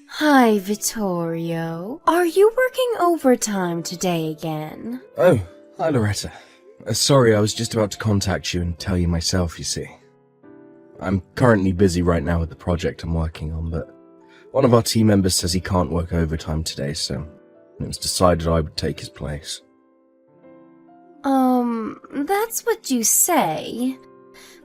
Hi, Vittorio. Are you working overtime today again? Oh, hi Loretta. Sorry, I was just about to contact you and tell you myself, you see. I'm currently busy right now with the project I'm working on, but one of our team members says he can't work overtime today, so it was decided I would take his place. That's what you say.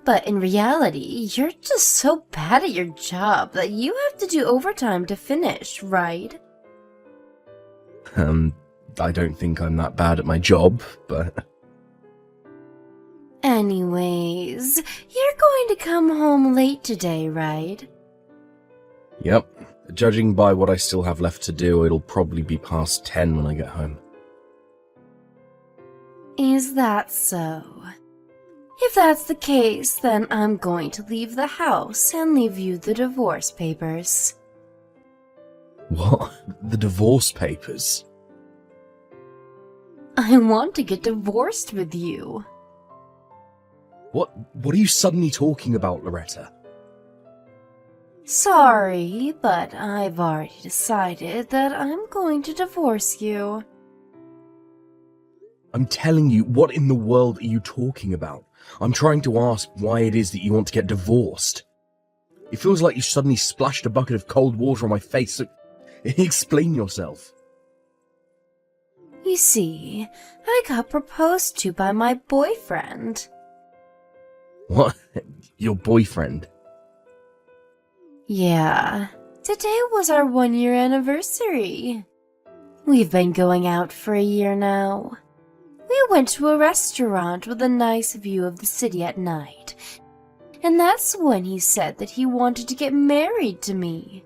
But in reality, you're just so bad at your job that you have to do overtime to finish, right? I don't think I'm that bad at my job, but... Anyways, you're going to come home late today, right? Yep. Judging by what I still have left to do, it'll probably be past 10 when I get home. Is that so? If that's the case, then I'm going to leave the house and leave you the divorce papers. What? The divorce papers? I want to get divorced with you. What are you suddenly talking about, Loretta? Sorry, but I've already decided that I'm going to divorce you. I'm telling you, what in the world are you talking about? I'm trying to ask why it is that you want to get divorced. It feels like you suddenly splashed a bucket of cold water on my face, so explain yourself. You see, I got proposed to by my boyfriend. What? Your boyfriend? Yeah, today was our 1-year anniversary. We've been going out for a year now. We went to a restaurant with a nice view of the city at night, and that's when he said that he wanted to get married to me.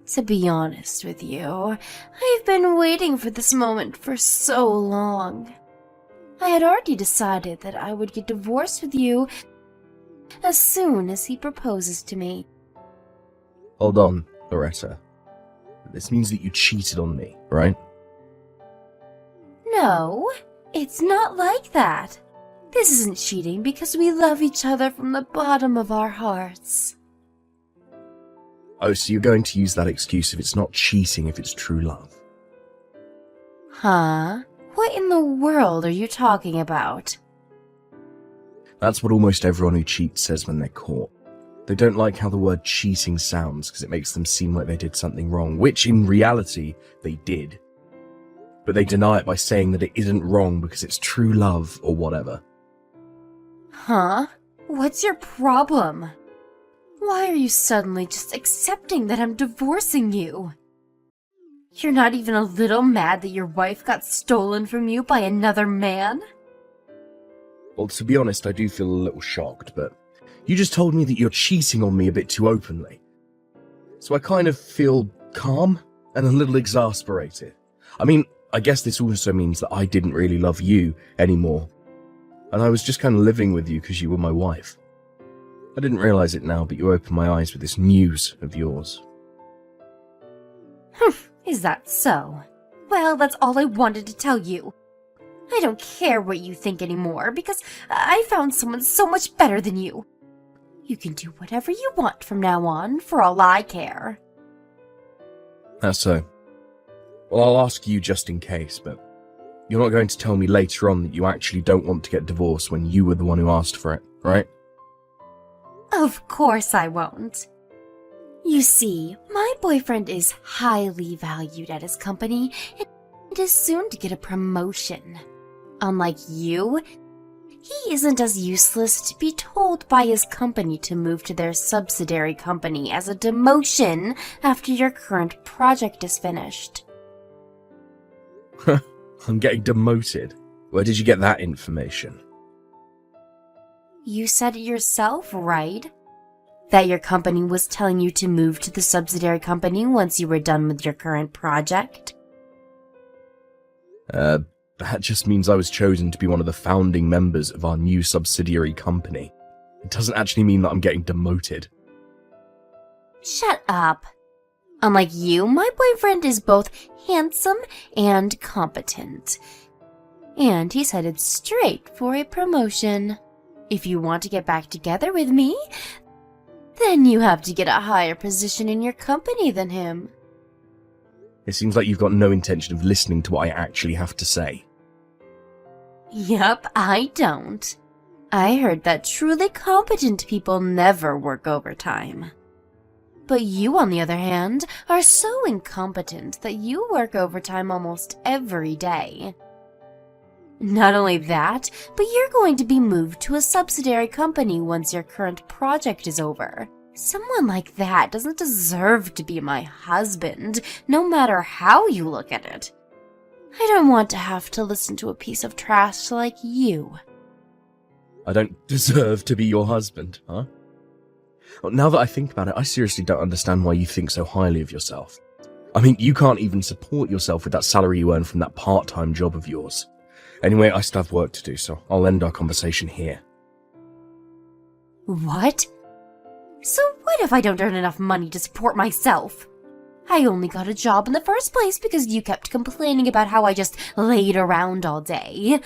To be honest with you, I've been waiting for this moment for so long. I had already decided that I would get divorced with you as soon as he proposes to me. Hold on, Loretta. This means that you cheated on me, right? No, it's not like that. This isn't cheating because we love each other from the bottom of our hearts. Oh, so you're going to use that excuse if it's not cheating, if it's true love. Huh? What in the world are you talking about? That's what almost everyone who cheats says when they're caught. They don't like how the word cheating sounds because it makes them seem like they did something wrong, which in reality, they did. But they deny it by saying that it isn't wrong because it's true love or whatever. Huh? What's your problem? Why are you suddenly just accepting that I'm divorcing you? You're not even a little mad that your wife got stolen from you by another man? Well, to be honest, I do feel a little shocked, but you just told me that you're cheating on me a bit too openly. So I kind of feel calm and a little exasperated. I mean, I guess this also means that I didn't really love you anymore. And I was just kind of living with you because you were my wife. I didn't realize it now, but you opened my eyes with this news of yours. Is that so? Well, that's all I wanted to tell you. I don't care what you think anymore because I found someone so much better than you. You can do whatever you want from now on, for all I care. That's so. Well, I'll ask you just in case, but you're not going to tell me later on that you actually don't want to get divorced when you were the one who asked for it, right? Of course I won't. You see, my boyfriend is highly valued at his company and is soon to get a promotion. Unlike you, he isn't as useless to be told by his company to move to their subsidiary company as a demotion after your current project is finished. I'm getting demoted. Where did you get that information? You said it yourself, right? That your company was telling you to move to the subsidiary company once you were done with your current project? That just means I was chosen to be one of the founding members of our new subsidiary company. It doesn't actually mean that I'm getting demoted. Shut up. Unlike you, my boyfriend is both handsome and competent. And he's headed straight for a promotion. If you want to get back together with me, then you have to get a higher position in your company than him. It seems like you've got no intention of listening to what I actually have to say. Yup, I don't. I heard that truly competent people never work overtime. But you, on the other hand, are so incompetent that you work overtime almost every day. Not only that, but you're going to be moved to a subsidiary company once your current project is over. Someone like that doesn't deserve to be my husband, no matter how you look at it. I don't want to have to listen to a piece of trash like you. I don't deserve to be your husband, huh? Well, now that I think about it, I seriously don't understand why you think so highly of yourself. I mean, you can't even support yourself with that salary you earn from that part-time job of yours. Anyway, I still have work to do, so I'll end our conversation here. What? So what if I don't earn enough money to support myself? I only got a job in the first place because you kept complaining about how I just laid around all day.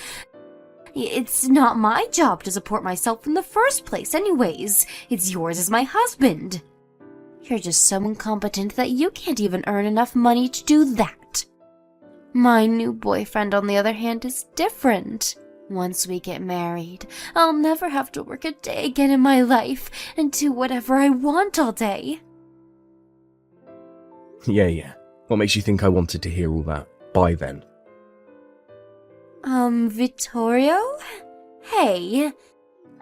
It's not my job to support myself in the first place anyways. It's yours as my husband. You're just so incompetent that you can't even earn enough money to do that. My new boyfriend, on the other hand, is different. Once we get married, I'll never have to work a day again in my life and do whatever I want all day. Yeah. What makes you think I wanted to hear all that? Bye then. Vittorio? Hey,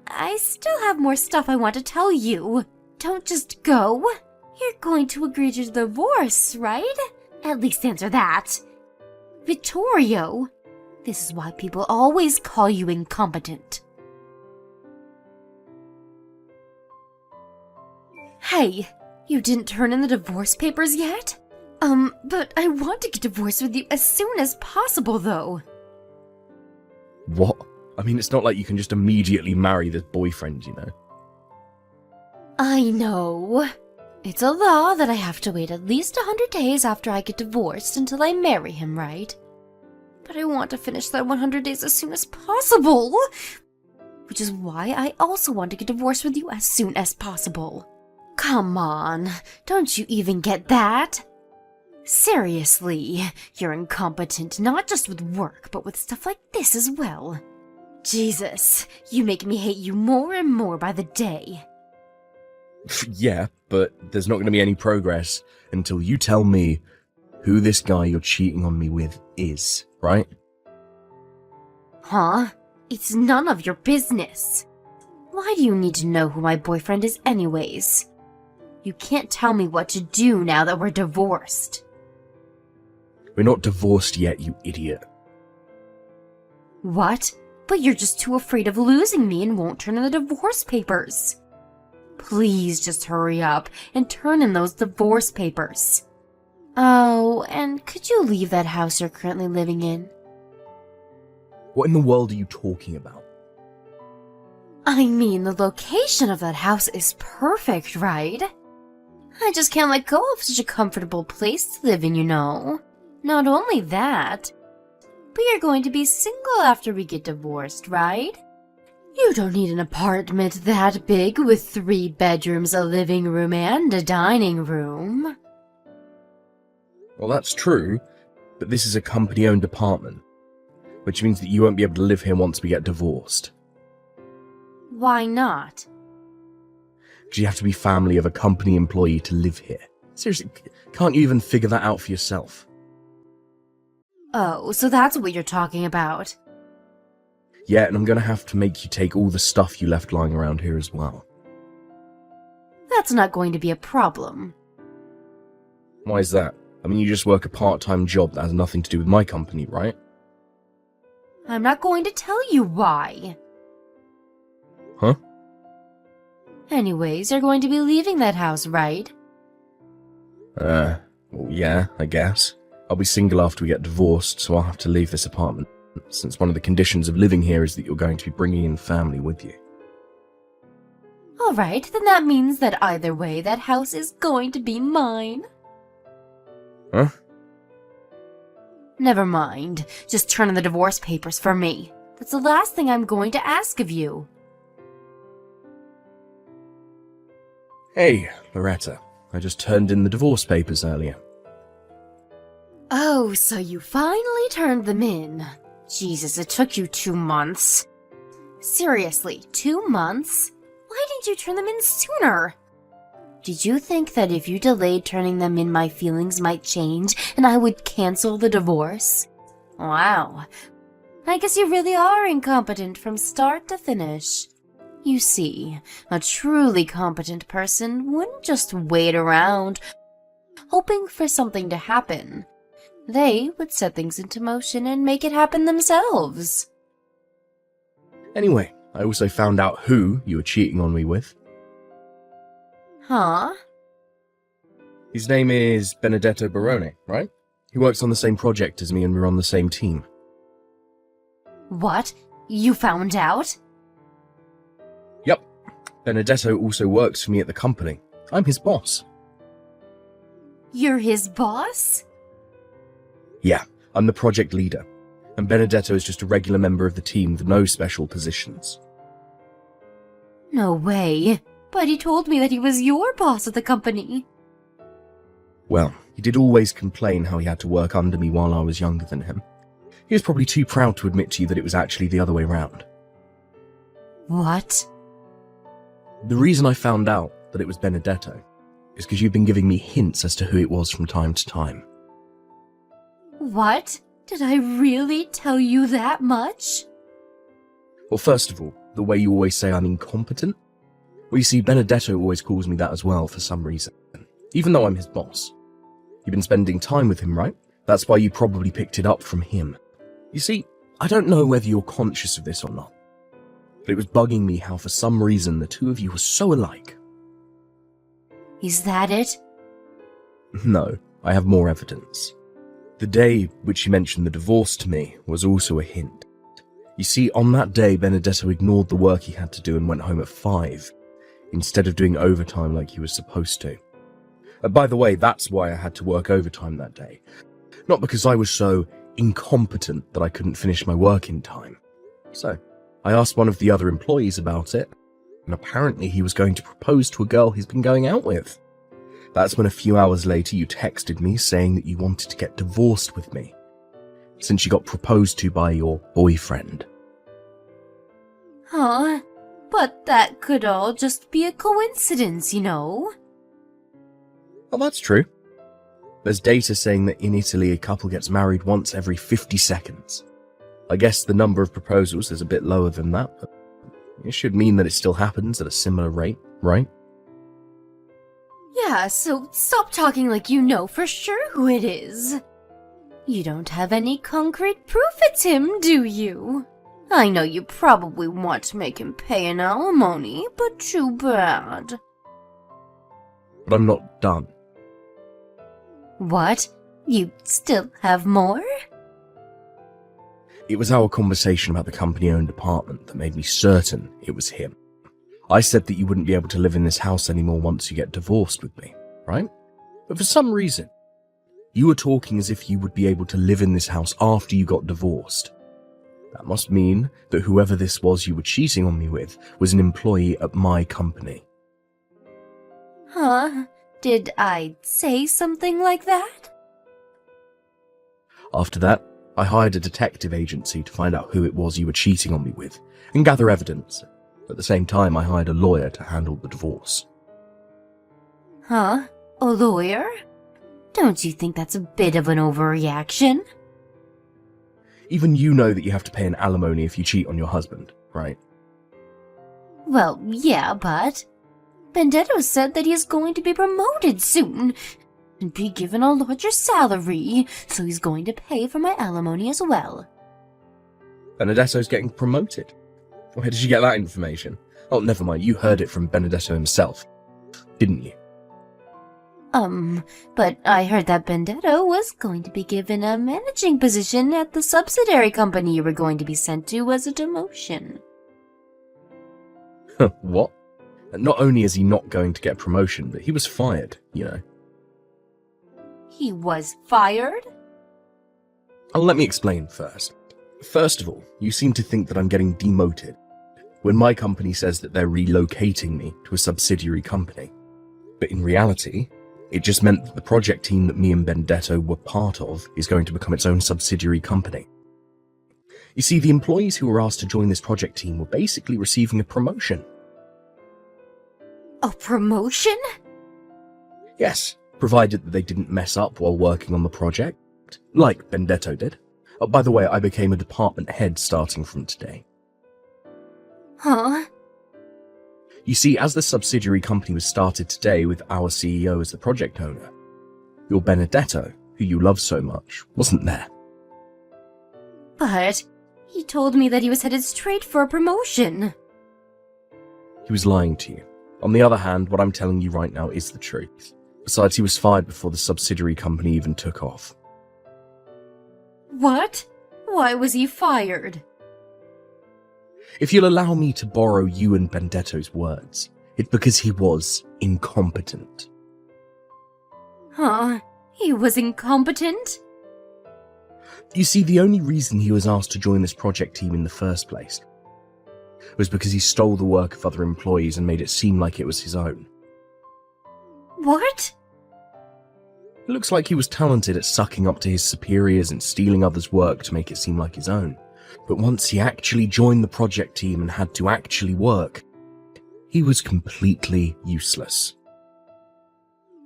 I still have more stuff I want to tell you. Don't just go. You're going to agree to the divorce, right? At least answer that. Vittorio, this is why people always call you incompetent. Hey, you didn't turn in the divorce papers yet? But I want to get divorced with you as soon as possible, though. What? I mean, it's not like you can just immediately marry this boyfriend, you know? I know. It's a law that I have to wait at least 100 days after I get divorced until I marry him, right? But I want to finish that 100 days as soon as possible. Which is why I also want to get divorced with you as soon as possible. Come on, don't you even get that? Seriously, you're incompetent not just with work, but with stuff like this as well. Jesus, you make me hate you more and more by the day. Yeah, but there's not going to be any progress until you tell me who this guy you're cheating on me with is, right? Huh? It's none of your business. Why do you need to know who my boyfriend is anyways? You can't tell me what to do now that we're divorced. We're not divorced yet, you idiot. What? But you're just too afraid of losing me and won't turn in the divorce papers. Please just hurry up and turn in those divorce papers. Oh, and could you leave that house you're currently living in? What in the world are you talking about? I mean, the location of that house is perfect, right? I just can't let go of such a comfortable place to live in, you know. Not only that, but you're going to be single after we get divorced, right? You don't need an apartment that big with 3 bedrooms, a living room, and a dining room. Well, that's true, but this is a company-owned apartment, which means that you won't be able to live here once we get divorced. Why not? Because you have to be family of a company employee to live here. Seriously, can't you even figure that out for yourself? Oh, so that's what you're talking about. Yeah, and I'm gonna have to make you take all the stuff you left lying around here as well. That's not going to be a problem. Why is that? I mean, you just work a part-time job that has nothing to do with my company, right? I'm not going to tell you why. Huh? Anyways, you're going to be leaving that house, right? Well, yeah, I guess. I'll be single after we get divorced, so I'll have to leave this apartment, since one of the conditions of living here is that you're going to be bringing in family with you. Alright, then that means that either way, that house is going to be mine. Huh? Never mind. Just turn in the divorce papers for me. That's the last thing I'm going to ask of you. Hey, Loretta. I just turned in the divorce papers earlier. Oh, so you finally turned them in. Jesus, it took you 2 months. Seriously, 2 months? Why didn't you turn them in sooner? Did you think that if you delayed turning them in, my feelings might change and I would cancel the divorce? Wow. I guess you really are incompetent from start to finish. You see, a truly competent person wouldn't just wait around, hoping for something to happen. They would set things into motion and make it happen themselves. Anyway, I also found out who you were cheating on me with. Huh? His name is Benedetto Barone, right? He works on the same project as me and we're on the same team. What? You found out? Yep. Benedetto also works for me at the company. I'm his boss. You're his boss? Yeah, I'm the project leader. And Benedetto is just a regular member of the team with no special positions. No way. But he told me that he was your boss at the company. Well, he did always complain how he had to work under me while I was younger than him. He was probably too proud to admit to you that it was actually the other way round. What? The reason I found out that it was Benedetto is because you've been giving me hints as to who it was from time to time. What? Did I really tell you that much? Well, first of all, the way you always say I'm incompetent. Well, you see, Benedetto always calls me that as well for some reason, even though I'm his boss. You've been spending time with him, right? That's why you probably picked it up from him. You see, I don't know whether you're conscious of this or not, but it was bugging me how for some reason the two of you were so alike. Is that it? No, I have more evidence. The day which you mentioned the divorce to me was also a hint. You see, on that day, Benedetto ignored the work he had to do and went home at 5, instead of doing overtime like he was supposed to. By the way, that's why I had to work overtime that day. Not because I was so incompetent that I couldn't finish my work in time. So, I asked one of the other employees about it, and apparently he was going to propose to a girl he's been going out with. That's when a few hours later you texted me saying that you wanted to get divorced with me, since you got proposed to by your boyfriend. Huh? But that could all just be a coincidence, you know? Well, that's true. There's data saying that in Italy a couple gets married once every 50 seconds. I guess the number of proposals is a bit lower than that, but it should mean that it still happens at a similar rate, right? Yeah, so stop talking like you know for sure who it is. You don't have any concrete proof it's him, do you? I know you probably want to make him pay an alimony, but too bad. But I'm not done. What? You still have more? It was our conversation about the company-owned apartment that made me certain it was him. I said that you wouldn't be able to live in this house anymore once you get divorced with me, right? But for some reason, you were talking as if you would be able to live in this house after you got divorced. That must mean that whoever this was you were cheating on me with was an employee at my company. Huh? Did I say something like that? After that, I hired a detective agency to find out who it was you were cheating on me with and gather evidence. At the same time, I hired a lawyer to handle the divorce. Huh? A lawyer? Don't you think that's a bit of an overreaction? Even you know that you have to pay an alimony if you cheat on your husband, right? Well, yeah, but Benedetto said that he is going to be promoted soon and be given a larger salary, so he's going to pay for my alimony as well. Benedetto's getting promoted. Where did you get that information? Oh, never mind, you heard it from Benedetto himself, didn't you? But I heard that Benedetto was going to be given a managing position at the subsidiary company you were going to be sent to as a demotion. What? Not only is he not going to get promotion, but he was fired, you know. He was fired? Let me explain first. First of all, you seem to think that I'm getting demoted when my company says that they're relocating me to a subsidiary company. But in reality, It just meant that the project team that me and Benedetto were part of is going to become its own subsidiary company. You see, the employees who were asked to join this project team were basically receiving a promotion. A promotion? Yes, provided that they didn't mess up while working on the project, like Benedetto did. Oh, by the way, I became a department head starting from today. Huh? You see, as the subsidiary company was started today with our CEO as the project owner, your Benedetto, who you love so much, wasn't there. But he told me that he was headed straight for a promotion. He was lying to you. On the other hand, what I'm telling you right now is the truth. Besides, he was fired before the subsidiary company even took off. What? Why was he fired? If you'll allow me to borrow you and Benedetto's words, it's because he was incompetent. Huh? He was incompetent? You see, the only reason he was asked to join this project team in the first place was because he stole the work of other employees and made it seem like it was his own. What? It looks like he was talented at sucking up to his superiors and stealing others' work to make it seem like his own. But once he actually joined the project team and had to actually work, he was completely useless.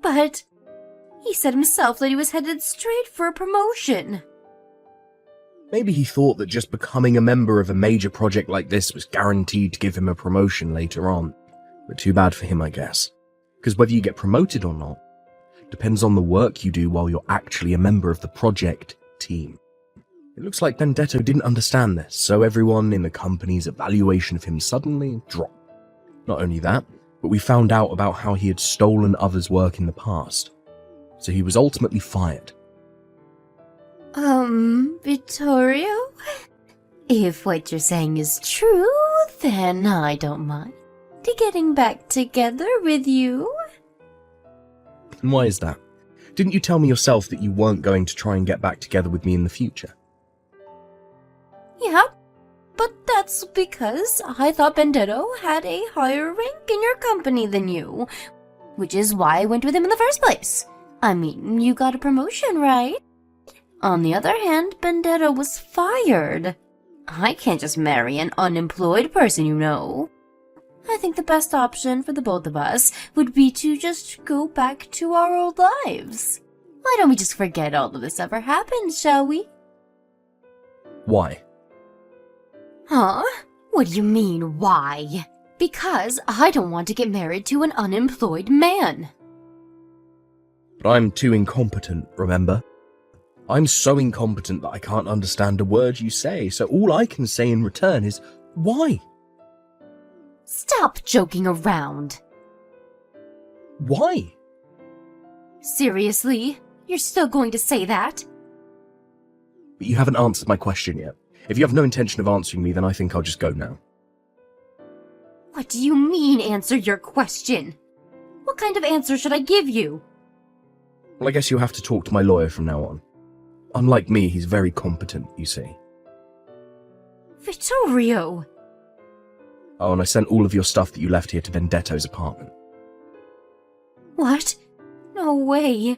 But he said himself that he was headed straight for a promotion. Maybe he thought that just becoming a member of a major project like this was guaranteed to give him a promotion later on. But too bad for him, I guess. Because whether you get promoted or not depends on the work you do while you're actually a member of the project team. It looks like Benedetto didn't understand this, so everyone in the company's evaluation of him suddenly dropped. Not only that, but we found out about how he had stolen others' work in the past. So he was ultimately fired. Vittorio? If what you're saying is true, then I don't mind getting back together with you. And why is that? Didn't you tell me yourself that you weren't going to try and get back together with me in the future? Yeah, but that's because I thought Benedetto had a higher rank in your company than you, which is why I went with him in the first place. I mean, you got a promotion, right? On the other hand, Benedetto was fired. I can't just marry an unemployed person, you know. I think the best option for the both of us would be to just go back to our old lives. Why don't we just forget all of this ever happened, shall we? Why? Huh? What do you mean, why? Because I don't want to get married to an unemployed man. But I'm too incompetent, remember? I'm so incompetent that I can't understand a word you say, so all I can say in return is, why? Stop joking around. Why? Seriously? You're still going to say that? But you haven't answered my question yet. If you have no intention of answering me, then I think I'll just go now. What do you mean, answer your question? What kind of answer should I give you? Well, I guess you'll have to talk to my lawyer from now on. Unlike me, he's very competent, you see. Vittorio! Oh, and I sent all of your stuff that you left here to Benedetto's apartment. What? No way.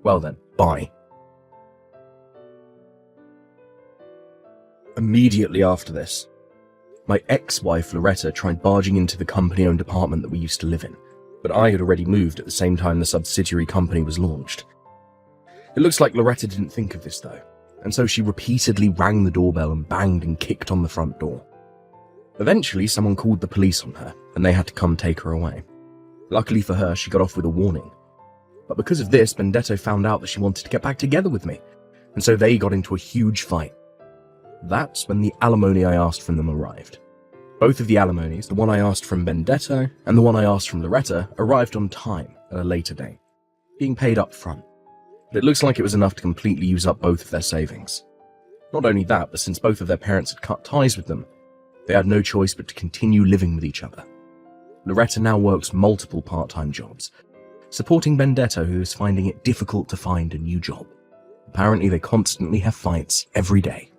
Well then, bye. Immediately after this, my ex-wife Loretta tried barging into the company-owned apartment that we used to live in, but I had already moved at the same time the subsidiary company was launched. It looks like Loretta didn't think of this though, and so she repeatedly rang the doorbell and banged and kicked on the front door. Eventually, someone called the police on her, and they had to come take her away. Luckily for her, she got off with a warning. But because of this, Benedetto found out that she wanted to get back together with me, and so they got into a huge fight. That's when the alimony I asked from them arrived. Both of the alimonies, the one I asked from Benedetto and the one I asked from Loretta, arrived on time at a later date, being paid up front. But it looks like it was enough to completely use up both of their savings. Not only that, but since both of their parents had cut ties with them, they had no choice but to continue living with each other. Loretta now works multiple part-time jobs, supporting Benedetto, who is finding it difficult to find a new job. Apparently they constantly have fights every day.